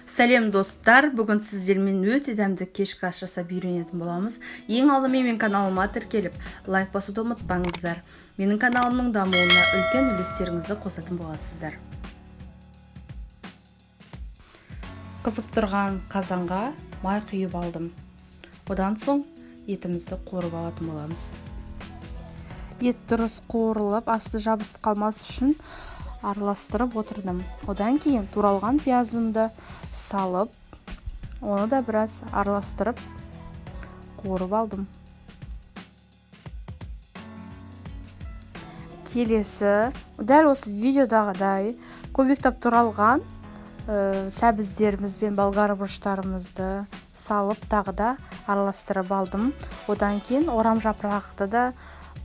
Сәлем достар, бүгін сіздермен өте дәмді кешкі ас жасап үйренетін боламыз. Ең алдымен менің каналыма тіркеліп, лайк басуды ұмытпаңыздар. Менің каналымның дамуына үлкен үлестеріңізді қосатын боласыздар. Қызып тұрған қазанға май құйып алдым. Одан соң етімізді қуырып алатын боламыз. Ет дұрыс қуырылып, асты жабысып қалмас үшін араластырып отырдым. Одан кейін туралған пиязымды салып, оны да біраз араластырып қуырып алдым. Келесі, дәл осы видеодағыдай көбіктеп туралған сәбіздеріміз бен болгар бұрыштарымызды салып, тағы да араластырып алдым. Одан кейін орам жапырақты да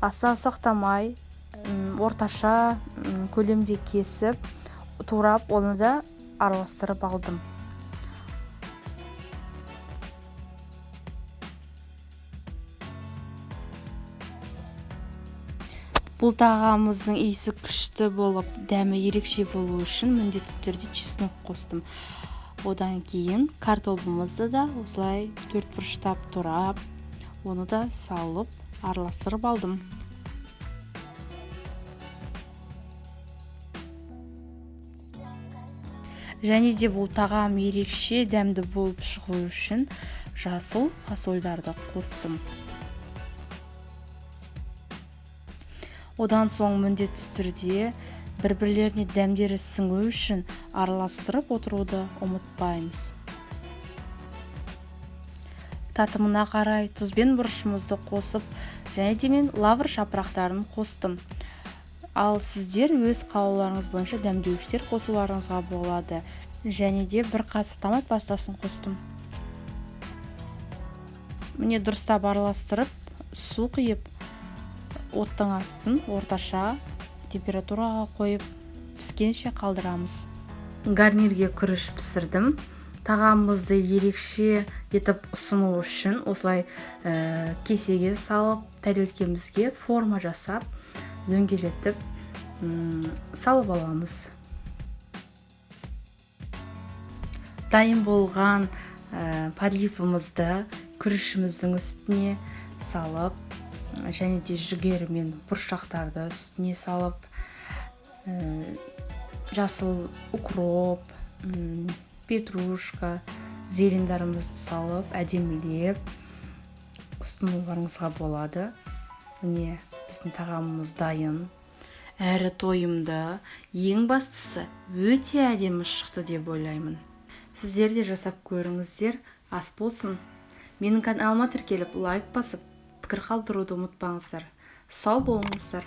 аса ұсақтамай, орташа көлемде кесіп, турап, оны да араластырып алдым. Бұл тағамыздың иісі күшті болып, дәмі ерекше болу үшін міндетті түрде чеснок қостым. Одан кейін картобымызды да осылай төрт бұрыштап турап, оны да салып, араластырып алдым. Және де бұл тағам ерекше дәмді болып шығу үшін жасыл фасольдарды қостым. Одан соң міндетті түрде бір-бірлеріне дәмдері сіңу үшін араластырып отыруды ұмытпаймыз. Татымына қарай тұзбен бұрышымызды қосып, және де мен лавр жапырақтарын қостым. Ал сіздер өз қалауларыңыз бойынша дәмдеуіштер қосуларыңызға болады. Және де бір қасық томат пастасын қостым. Міне дұрыстап араластырып, су құйып, оттың астын орташа температураға қойып, піскенше қалдырамыз. Гарнирге күріш пісірдім. Тағамымызды ерекше етіп ұсыну үшін осылай кесеге салып, тарелкемізге форма жасап, дөңгелетіп салып аламыз. Дайын болған подливымызды күрішіміздің үстіне салып, және де жүгері мен бұршақтарды үстіне салып, жасыл укроп, петрушка, зелендарымызды салып, әдемілеп ұсынуларыңызға болады. Міне біздің тағамымыз дайын. Әрі тойымды, ең бастысы өте әдемі шықты деп ойлаймын. Сіздер де жасап көріңіздер, ас болсын. Менің каналыма тіркеліп, лайк басып, пікір қалдыруды ұмытпаңыздар. Сау болыңыздар.